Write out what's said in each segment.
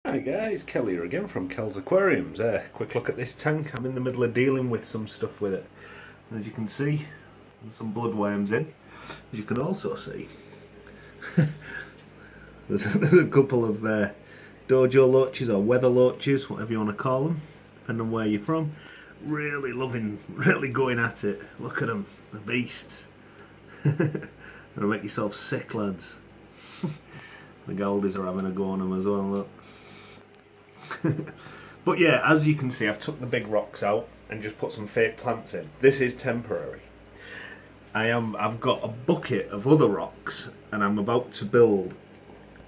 Hi guys, Kelly here again from Kel's Aquariums. Quick look at this tank. I'm in the middle of dealing with some stuff with it. As you can see, there's some bloodworms in. As you can also see, there's a couple of dojo loaches or weather loaches, whatever you want to call them, depending on where you're from. Really going at it. Look at them, the beasts. Gonna make yourself sick, lads. The Goldies are having a go on them as well, look. But yeah, as you can see, I've took the big rocks out and just put some fake plants in. This is temporary. I've got a bucket of other rocks and I'm about to build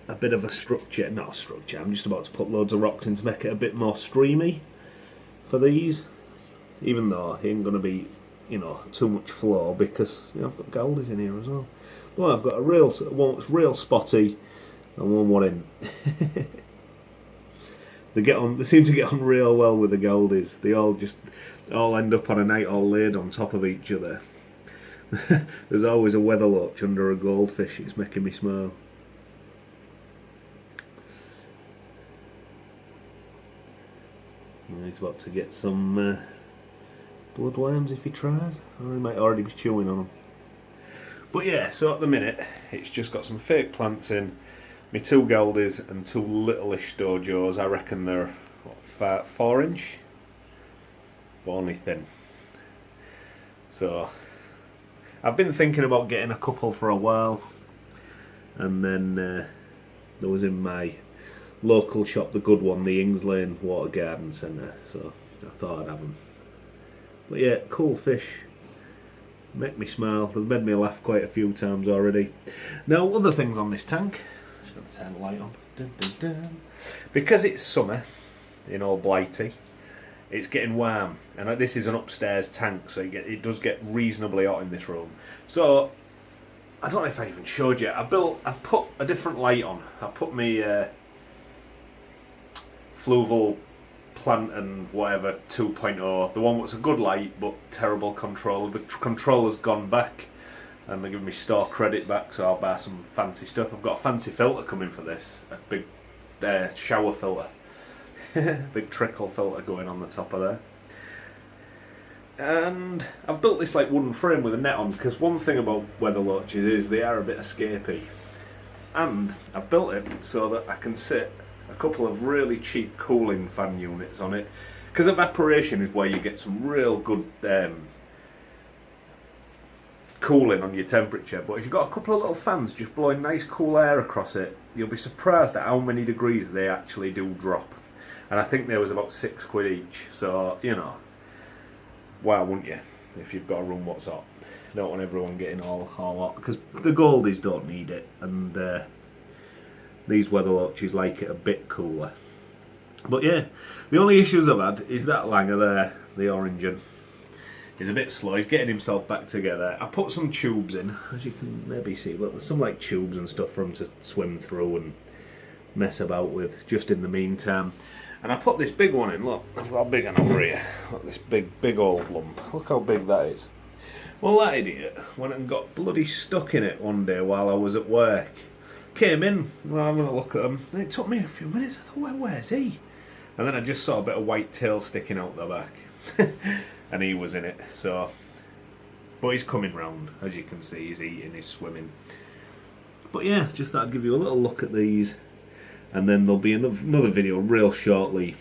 a bit of a structure. Not a structure, I'm just about to put loads of rocks in to make it a bit more streamy for these. Even though it ain't going to be, too much flow because, I've got Goldies in here as well. Well, I've got one that's real spotty and one in. They seem to get on real well with the Goldies. They all end up on a night all laid on top of each other. There's always a weather loach under a goldfish. It's making me smile. He's about to get some bloodworms if he tries, or he might already be chewing on them. But yeah, so at the minute it's just got some fake plants in. My two Goldies and two littleish dojos. I reckon they're what, 4 inch, but only thin. So I've been thinking about getting a couple for a while, and then there was in my local shop, the good one, the Ings Lane Water Garden Centre, so I thought I'd have them. But yeah, cool fish. Make me smile. They've made me laugh quite a few times already. Now, other things on this tank. Just going to turn the light on. Dun, dun, dun. Because it's summer in all Blighty, it's getting warm, and this is an upstairs tank, so it does get reasonably hot in this room. So I don't know if I even showed you. I've put a different light on. I put my Fluval Plant and whatever 2.0, the one that's a good light but terrible controller. The controller's gone back and they're giving me store credit back, so I'll buy some fancy stuff. I've got a fancy filter coming for this, a big shower filter. Big trickle filter going on the top of there. And I've built this like wooden frame with a net on, because one thing about weather loaches is they are a bit escapey. And I've built it so that I can sit a couple of really cheap cooling fan units on it, because evaporation is where you get some real good cooling on your temperature. But if you've got a couple of little fans just blowing nice cool air across it, you'll be surprised at how many degrees they actually do drop. And I think there was about £6 each, so why wouldn't you if you've got a room what's hot? You don't want everyone getting all hot, because the Goldies don't need it, and these weather loaches like it a bit cooler. But yeah, the only issues I've had is that langer there, the orange one. He's a bit slow, he's getting himself back together. I put some tubes in, as you can maybe see, but there's some like tubes and stuff for him to swim through and mess about with just in the meantime. And I put this big one in, look, I've got a big one over here. Look, this big old lump. Look how big that is. Well, that idiot went and got bloody stuck in it one day while I was at work. Came in, well, I'm going to look at him, and it took me a few minutes. I thought, where's he? And then I just saw a bit of white tail sticking out the back. And he was in it, so. But he's coming round, as you can see, he's eating, he's swimming. But yeah, just thought I'd give you a little look at these. And then there'll be another video real shortly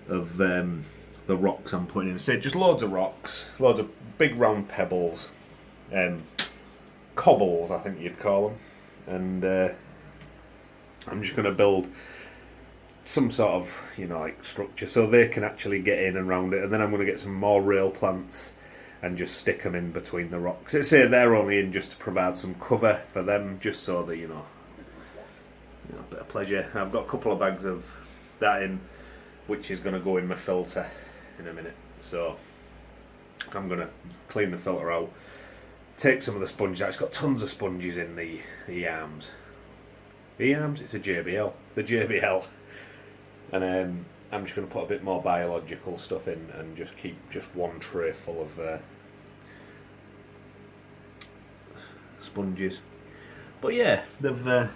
of the rocks I'm putting in. So just loads of rocks, loads of big round pebbles, cobbles I think you'd call them. And I'm just going to build some sort of, like structure so they can actually get in and round it. And then I'm going to get some more real plants and just stick them in between the rocks. It's say they're only in just to provide some cover for them, just so that, a bit of pleasure. I've got a couple of bags of that in, which is going to go in my filter in a minute. So I'm going to clean the filter out, take some of the sponges out. It's got tons of sponges in the arms. The arms? It's a JBL. The JBL. And I'm just going to put a bit more biological stuff in and just keep just one tray full of sponges. But yeah, they've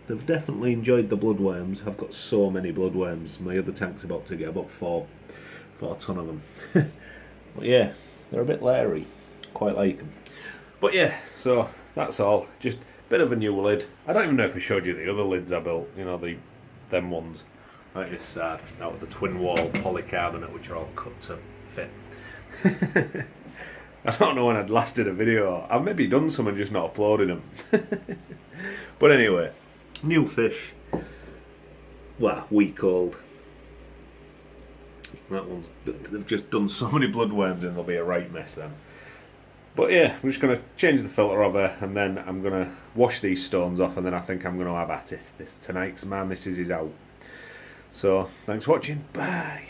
they've definitely enjoyed the bloodworms. I've got so many bloodworms. My other tank's about to get about 4 ton of them. But yeah, they're a bit leery. Quite like them. But yeah, so that's all. Just a bit of a new lid. I don't even know if I showed you the other lids I built. You know, them ones. Right this side, out of the twin wall polycarbonate, which are all cut to fit. I don't know when I'd last did a video. I've maybe done some and just not uploaded them. But anyway, new fish. Well, week old. That one, they've just done so many bloodworms and they'll be a right mess then. But yeah, I'm just going to change the filter over and then I'm going to wash these stones off and then I think I'm going to have at it tonight because my missus is out. So, thanks for watching. Bye.